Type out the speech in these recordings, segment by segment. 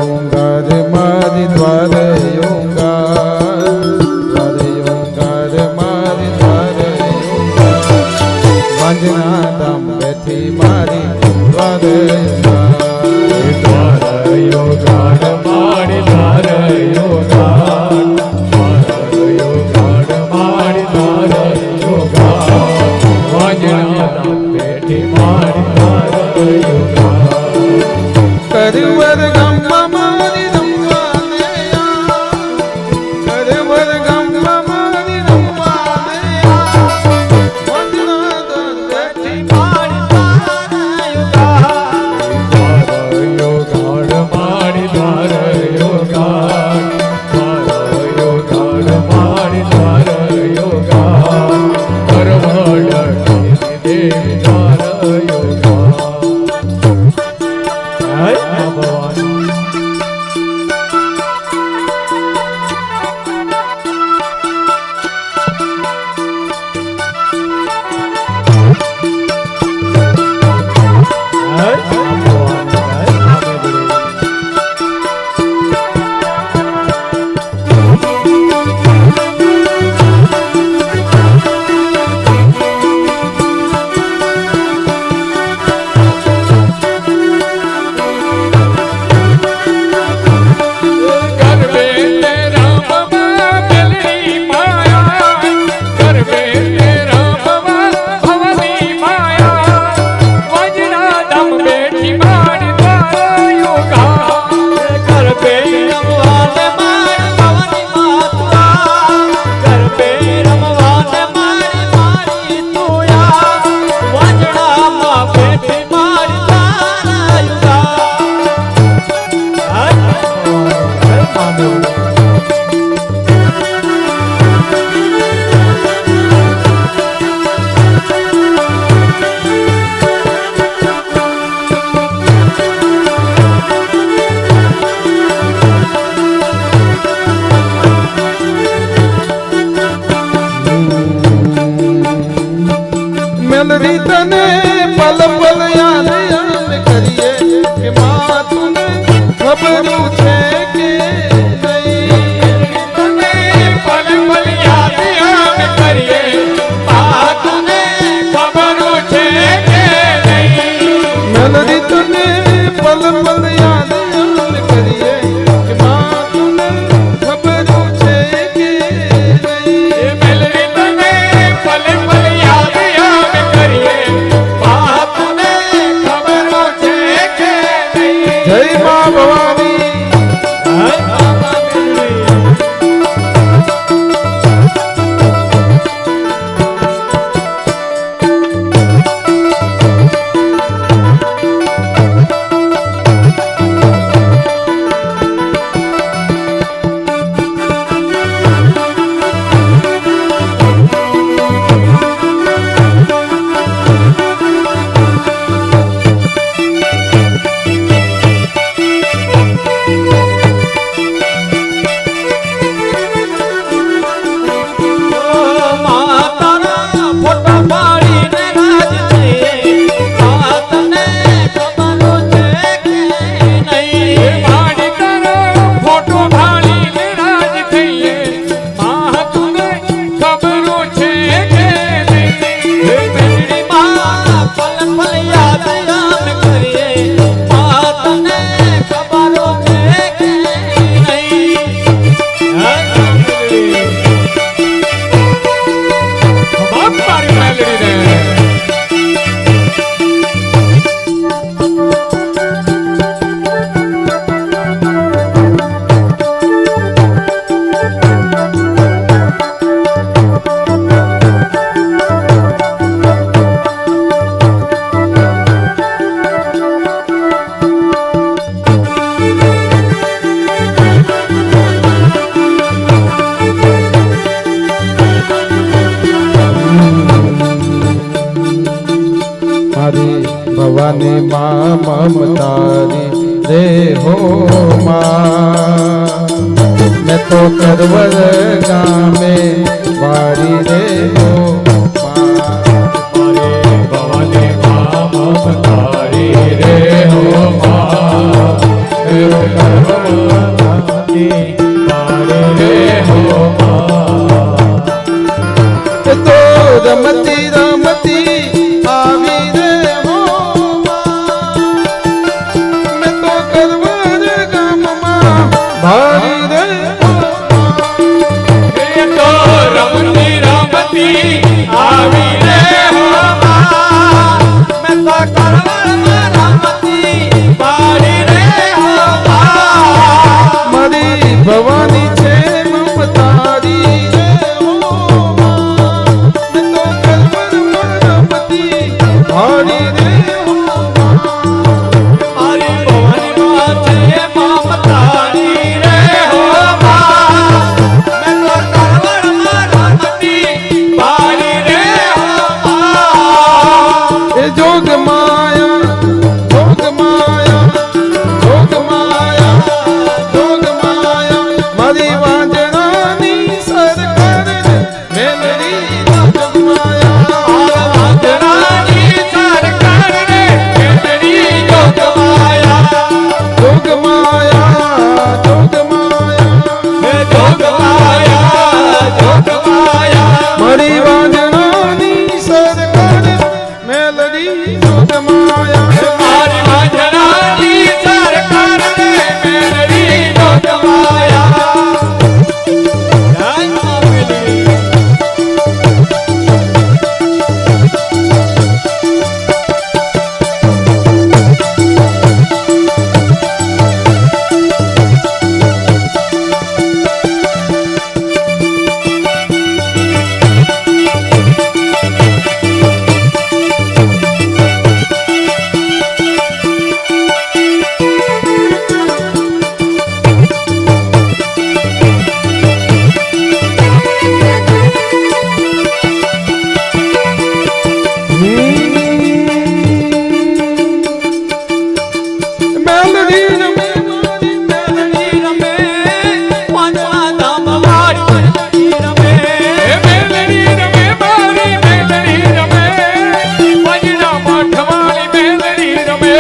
ओंकार मारी द्वारे ओंकार मारी द्वारे वंजना दम बैठी मारी द्वारे योगाड़ मारी द्वारे योगाड़ मारी द्वारे योगाड़ वंजना दम बैठी मारी द्वारे योगाड़ करवर गम्मा मारी रम्मा देया करवर गम्मा मारी रम्मा देया वंदना दम बैठी मारी द्वारे योगाड़ मारी द्वारे योगाड़ मारी द्वारे योगाड़ करवड़ देवी द्वारे योगाड़ भगवान मेलरी तने पल पल याद याद करिए कि माँ तूने खबरू छे के नहीं तने पल पल याद याद करिए माँ तूने खबरू छे के नहीं मेलरी तने पल पल याद याद करिए कि माँ तूने खबरू छे के नहीं मेलरी तने पल पल याद याद करिए माँ तूने खबरू छे के नहीं जय माँ भवानी भवानी माँ ममतारी रे हो माँ मैं तो करवर गामे बारी रे हो माँ भवानी माँ ममतारी रे हो माँ રમતી બારે રે હો એ તો રમતી રમતી આવી રે હો મેં તો કરવર ગામમાં ભારી રે એ તો રમતી રમતી આવી રે હો મેં તો કરવરમાં રમતી બારી રે હો મારી ભવાની છે મમતારી રે હો મેં તો કરવરમાં રમતી ભારી રે હો મારી ભવાની માં છે મમતારી રે હો મેં તો કરવરમાં રમતી બારી રે હો એ જોગ માયા જોગ માયા જોગ માયા જોગ માયા મારી વાંજણાની સરકાર રે મેલડી જોગ માયા વાંદરાની સરકાર રે મેલડી જોગમાયા જોગ માયા જોગ માયા જોગમાયા મારી વાંજણાની સરકાર મેલડી જોગ માયા મારી વાંદરાની સરકાર રે મેલડી જોગમાયા જય મામેલી મેલડી રમે મેલડી રમે પાંચમા ધામ વાળી મેલડી રમે મેલડી રમે મારી મેલડી રમે પાંચના મઠ વાળી મેલડી રમે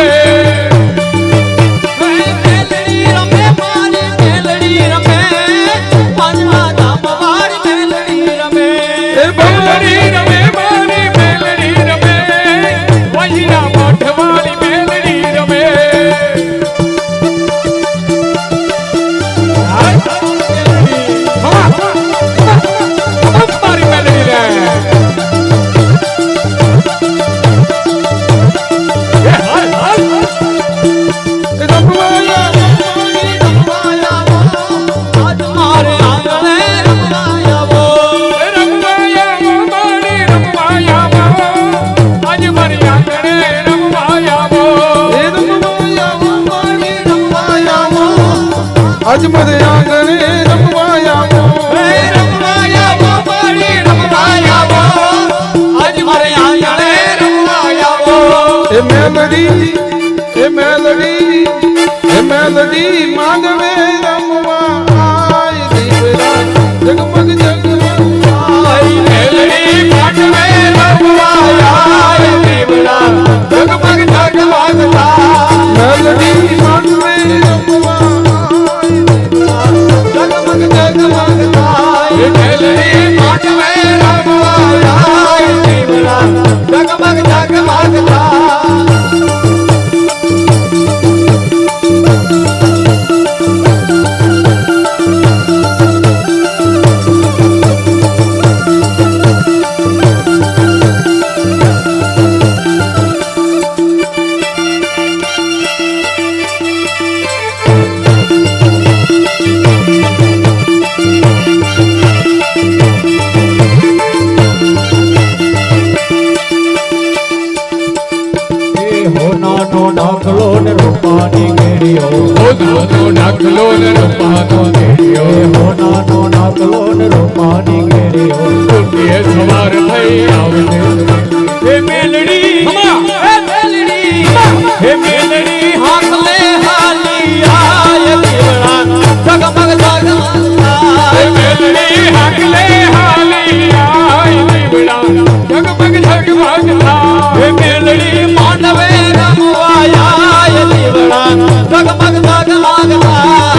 મેલડી રમે મારી મેલડી રમે પાંચમા ધામ વાળી મેલડી રમે એ મેલડી રમે મારી મેલડી રમે પાંચના મઠ વાળી મેલડી રમે મારી મેલડી રે રમવાયા આજ મારે આંગણે રમવાયાવો રમવાયાવો મારી રમવાયાવો આજ મારી આંગણે રમવાયાવો એ રમવાયા મારી રમવાયા આજ મને આંગણે રમવાયા રમવાયાવો મારી રમવાયાવો આજ મારે આંગણે રમવાયાવો એ મેલડી એ મેલડી એ મેલડી માંડવે રમવા આય દીવડા જગમગ જગમગ આઈ મેલડી પાટવે રમવાયા દીવડા જગમગ જગમગતા મેલડી માંડવે રમવા આય જગમગ જગમગતા એ મેલડી પાટવે રમવાયા દીવડા જગમગ જગમગતા ડાકલો ને રૂપાની કેરીઓ હોનાનો ડાકલો ને રૂપાનો કેરીઓ હોનાનો ડાકલો ને રૂપાની કેરીઓ પુણ્ય સવાર થઈ આવને હે મેલડી હે મેલડી હાથ લે હાલી આય દેવડા જગમગ જગમગ હે મેલડી હાથ લે હાલી આય દેવડા જગમગ જગમગ હે મેલડી માનવે રમવાયા દેવડા જગમગ જગમગ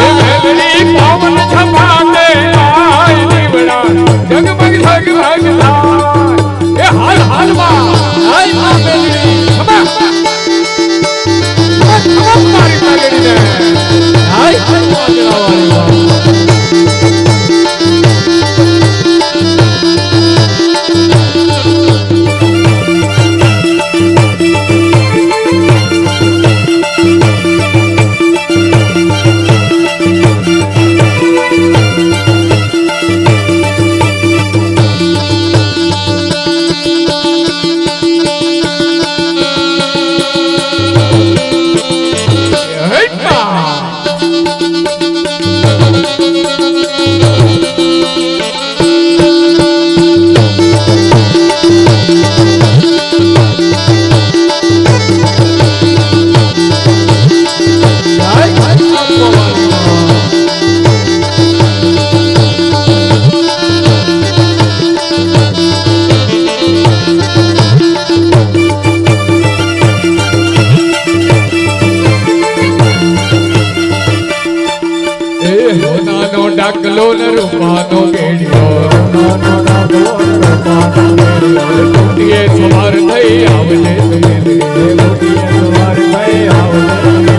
સોનાનો ડાકલો ને રૂપાનો કેડિયો સોનાનો ડાકલો ને રૂપાનો કેડિયો ઘોડીએ સવાર થઈ આવજે મેલડી ઘોડીએ સવાર થઈ આવજે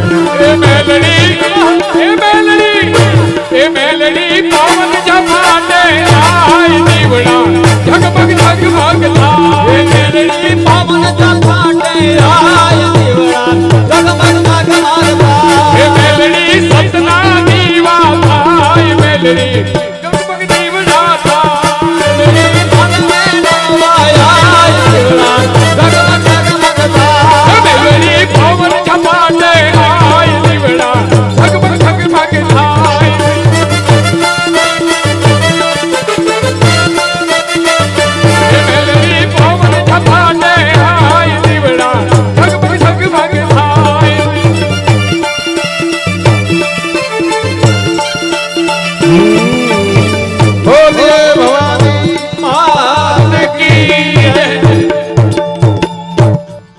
એ મેલડી પાવન જમાડે આય દીવડા ઝગમગ ઝગમગ થાય એ મેલડી પાવન જમાડે આય દીવડા ઝગમગ ઝગમગ થાય એ મેલડી સતના દીવા થાય મેલડી